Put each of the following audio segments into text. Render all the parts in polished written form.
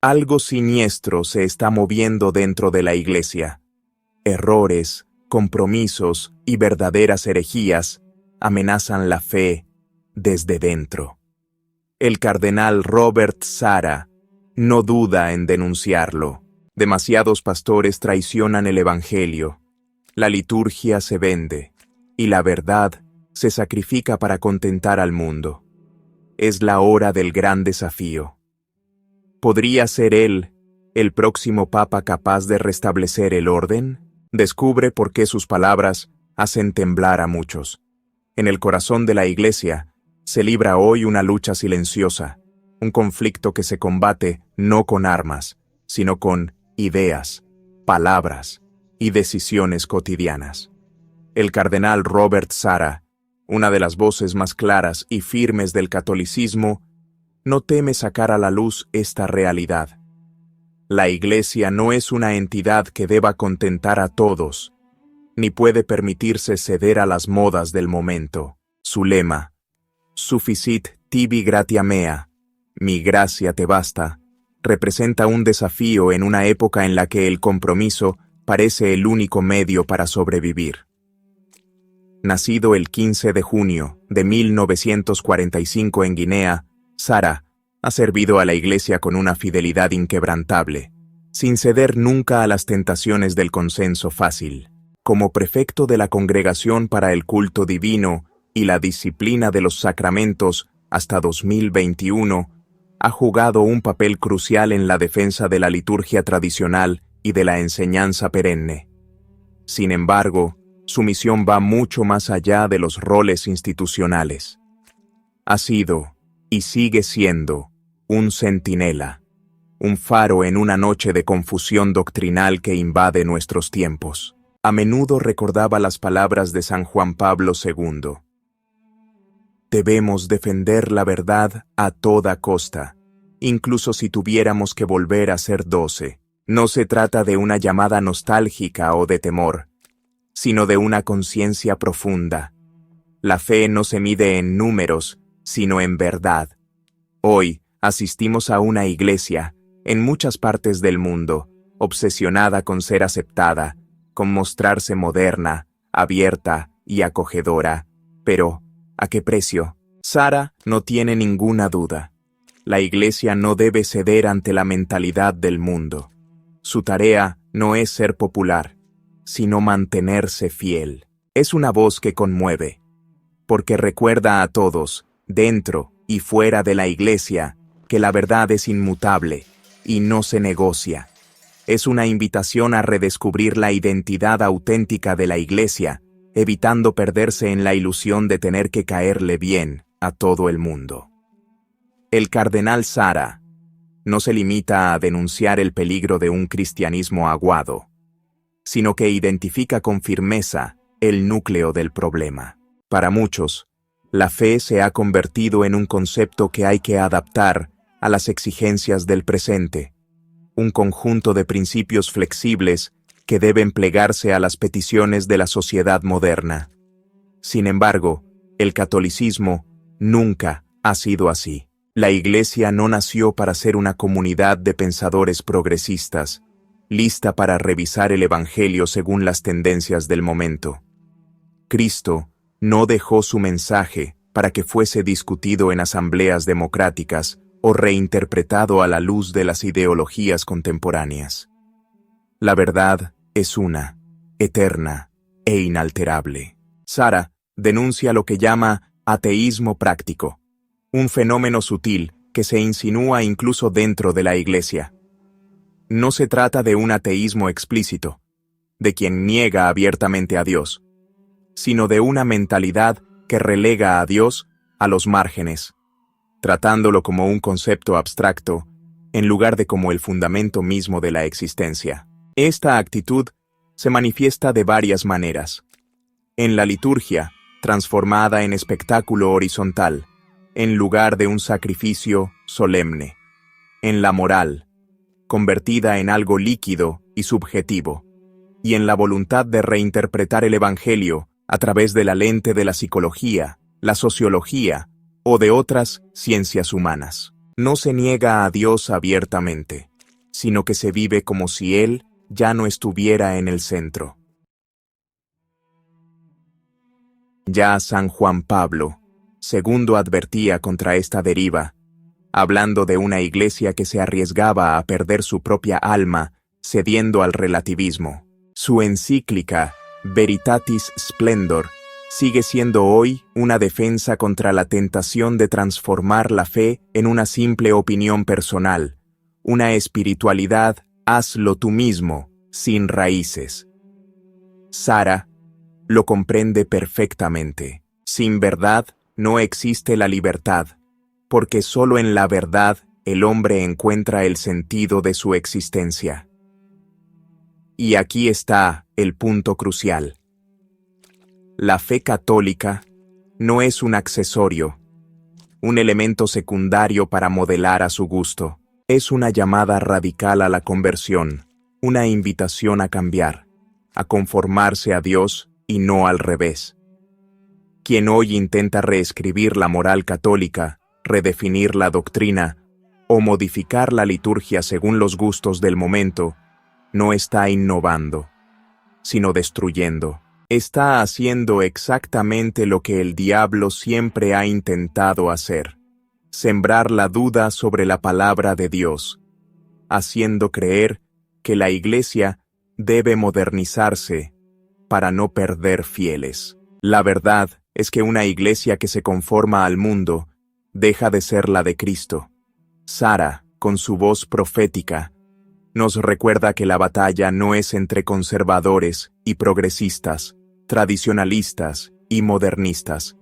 Algo siniestro se está moviendo dentro de la Iglesia. Errores, compromisos y verdaderas herejías amenazan la fe desde dentro. El cardenal Robert Sarah no duda en denunciarlo. Demasiados pastores traicionan el Evangelio. La liturgia se vende y la verdad se sacrifica para contentar al mundo. Es la hora del gran desafío. ¿Podría ser él el próximo papa capaz de restablecer el orden? Descubre por qué sus palabras hacen temblar a muchos. En el corazón de la Iglesia se libra hoy una lucha silenciosa, un conflicto que se combate no con armas, sino con ideas, palabras y decisiones cotidianas. El cardenal Robert Sarah, una de las voces más claras y firmes del catolicismo, no teme sacar a la luz esta realidad. La Iglesia no es una entidad que deba contentar a todos, ni puede permitirse ceder a las modas del momento. Su lema, Sufficit tibi gratia mea, mi gracia te basta, representa un desafío en una época en la que el compromiso parece el único medio para sobrevivir. Nacido el 15 de junio de 1945 en Guinea, Sarah ha servido a la Iglesia con una fidelidad inquebrantable, sin ceder nunca a las tentaciones del consenso fácil. Como prefecto de la Congregación para el Culto Divino y la Disciplina de los Sacramentos hasta 2021, ha jugado un papel crucial en la defensa de la liturgia tradicional y de la enseñanza perenne. Sin embargo, su misión va mucho más allá de los roles institucionales. Ha sido, y sigue siendo, un centinela, un faro en una noche de confusión doctrinal que invade nuestros tiempos. A menudo recordaba las palabras de San Juan Pablo II. Debemos defender la verdad a toda costa, incluso si tuviéramos que volver a ser 12. No se trata de una llamada nostálgica o de temor, sino de una conciencia profunda. La fe no se mide en números, sino en verdad. Hoy asistimos a una iglesia, en muchas partes del mundo, obsesionada con ser aceptada, con mostrarse moderna, abierta y acogedora. Pero, ¿a qué precio? Sarah no tiene ninguna duda. La iglesia no debe ceder ante la mentalidad del mundo. Su tarea no es ser popular, sino mantenerse fiel. Es una voz que conmueve, porque recuerda a todos, dentro y fuera de la Iglesia, que la verdad es inmutable y no se negocia. Es una invitación a redescubrir la identidad auténtica de la Iglesia, evitando perderse en la ilusión de tener que caerle bien a todo el mundo. El cardenal Sarah no se limita a denunciar el peligro de un cristianismo aguado, sino que identifica con firmeza el núcleo del problema. Para muchos, la fe se ha convertido en un concepto que hay que adaptar a las exigencias del presente, un conjunto de principios flexibles que deben plegarse a las peticiones de la sociedad moderna. Sin embargo, el catolicismo nunca ha sido así. La Iglesia no nació para ser una comunidad de pensadores progresistas, lista para revisar el Evangelio según las tendencias del momento. Cristo no dejó su mensaje para que fuese discutido en asambleas democráticas o reinterpretado a la luz de las ideologías contemporáneas. La verdad es una, eterna e inalterable. Sarah denuncia lo que llama ateísmo práctico, un fenómeno sutil que se insinúa incluso dentro de la Iglesia. No se trata de un ateísmo explícito, de quien niega abiertamente a Dios, sino de una mentalidad que relega a Dios a los márgenes, tratándolo como un concepto abstracto, en lugar de como el fundamento mismo de la existencia. Esta actitud se manifiesta de varias maneras. En la liturgia, transformada en espectáculo horizontal, en lugar de un sacrificio solemne. En la moral, convertida en algo líquido y subjetivo. Y en la voluntad de reinterpretar el Evangelio a través de la lente de la psicología, la sociología o de otras ciencias humanas. No se niega a Dios abiertamente, sino que se vive como si Él ya no estuviera en el centro. Ya San Juan Pablo II advertía contra esta deriva, hablando de una iglesia que se arriesgaba a perder su propia alma cediendo al relativismo. Su encíclica Veritatis Splendor sigue siendo hoy una defensa contra la tentación de transformar la fe en una simple opinión personal, una espiritualidad hazlo tú mismo, sin raíces. Sara lo comprende perfectamente. Sin verdad no existe la libertad, porque solo en la verdad el hombre encuentra el sentido de su existencia. Y aquí está el punto crucial. La fe católica no es un accesorio, un elemento secundario para modelar a su gusto. Es una llamada radical a la conversión, una invitación a cambiar, a conformarse a Dios y no al revés. Quien hoy intenta reescribir la moral católica, redefinir la doctrina o modificar la liturgia según los gustos del momento, no está innovando, sino destruyendo. Está haciendo exactamente lo que el diablo siempre ha intentado hacer: sembrar la duda sobre la palabra de Dios, haciendo creer que la Iglesia debe modernizarse para no perder fieles. La verdad es que una Iglesia que se conforma al mundo deja de ser la de Cristo. Sara, con su voz profética, nos recuerda que la batalla no es entre conservadores y progresistas, tradicionalistas y modernistas,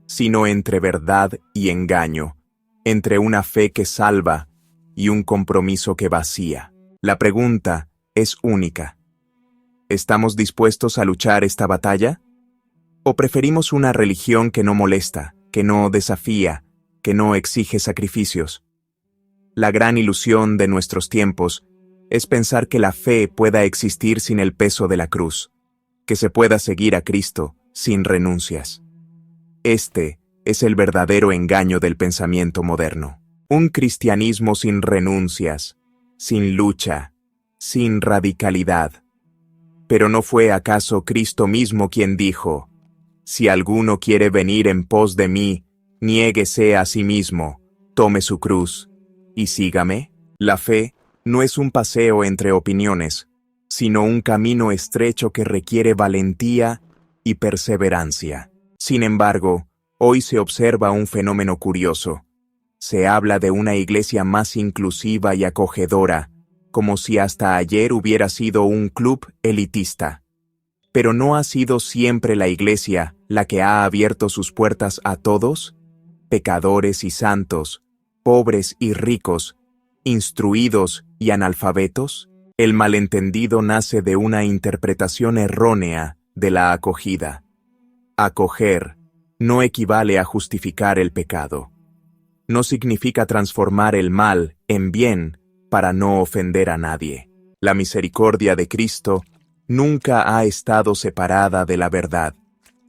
sino entre verdad y engaño, entre una fe que salva y un compromiso que vacía. La pregunta es única. ¿Estamos dispuestos a luchar esta batalla? ¿O preferimos una religión que no molesta, que no desafía, que no exige sacrificios? La gran ilusión de nuestros tiempos es pensar que la fe pueda existir sin el peso de la cruz, que se pueda seguir a Cristo sin renuncias. Este es el verdadero engaño del pensamiento moderno. Un cristianismo sin renuncias, sin lucha, sin radicalidad. ¿Pero no fue acaso Cristo mismo quien dijo: si alguno quiere venir en pos de mí, niéguese a sí mismo, tome su cruz y sígame? La fe no es un paseo entre opiniones, sino un camino estrecho que requiere valentía y perseverancia. Sin embargo, hoy se observa un fenómeno curioso. Se habla de una iglesia más inclusiva y acogedora, como si hasta ayer hubiera sido un club elitista. ¿Pero no ha sido siempre la iglesia la que ha abierto sus puertas a todos? Pecadores y santos, pobres y ricos, instruidos y analfabetos. El malentendido nace de una interpretación errónea de la acogida. Acoger no equivale a justificar el pecado. No significa transformar el mal en bien para no ofender a nadie. La misericordia de Cristo nunca ha estado separada de la verdad.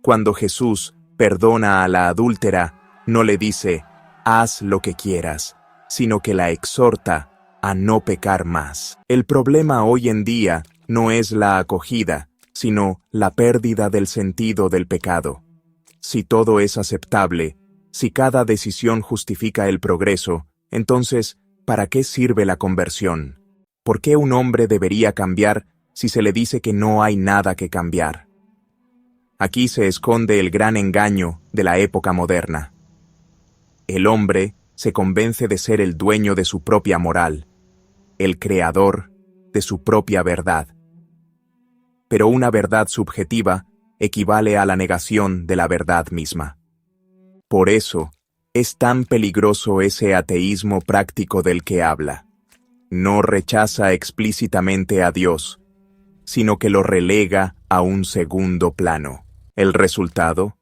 Cuando Jesús perdona a la adúltera, no le dice: haz lo que quieras, sino que la exhorta a no pecar más. El problema hoy en día no es la acogida, sino la pérdida del sentido del pecado. Si todo es aceptable, si cada decisión justifica el progreso, entonces, ¿para qué sirve la conversión? ¿Por qué un hombre debería cambiar si se le dice que no hay nada que cambiar? Aquí se esconde el gran engaño de la época moderna. El hombre se convence de ser el dueño de su propia moral, el creador de su propia verdad. Pero una verdad subjetiva equivale a la negación de la verdad misma. Por eso, es tan peligroso ese ateísmo práctico del que habla. No rechaza explícitamente a Dios, sino que lo relega a un segundo plano. El resultado: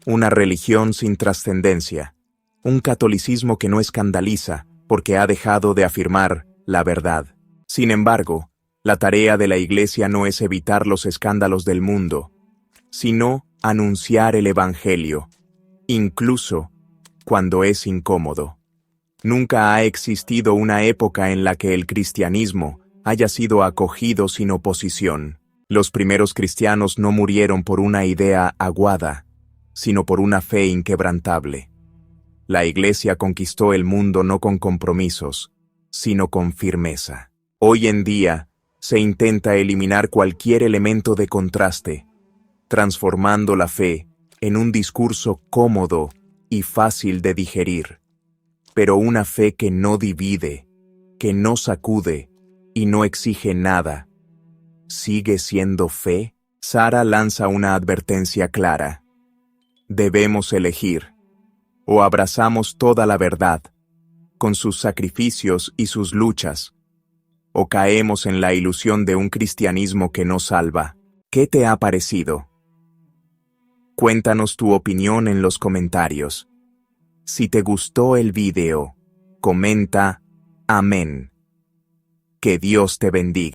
una religión sin trascendencia, un catolicismo que no escandaliza porque ha dejado de afirmar la verdad. Sin embargo, la tarea de la Iglesia no es evitar los escándalos del mundo, sino anunciar el Evangelio, incluso cuando es incómodo. Nunca ha existido una época en la que el cristianismo haya sido acogido sin oposición. Los primeros cristianos no murieron por una idea aguada, sino por una fe inquebrantable. La Iglesia conquistó el mundo no con compromisos, sino con firmeza. Hoy en día, se intenta eliminar cualquier elemento de contraste, transformando la fe en un discurso cómodo y fácil de digerir. Pero una fe que no divide, que no sacude y no exige nada, ¿sigue siendo fe? Sara lanza una advertencia clara. Debemos elegir. O abrazamos toda la verdad, con sus sacrificios y sus luchas, o caemos en la ilusión de un cristianismo que no salva. ¿Qué te ha parecido? Cuéntanos tu opinión en los comentarios. Si te gustó el video, comenta amén. Que Dios te bendiga.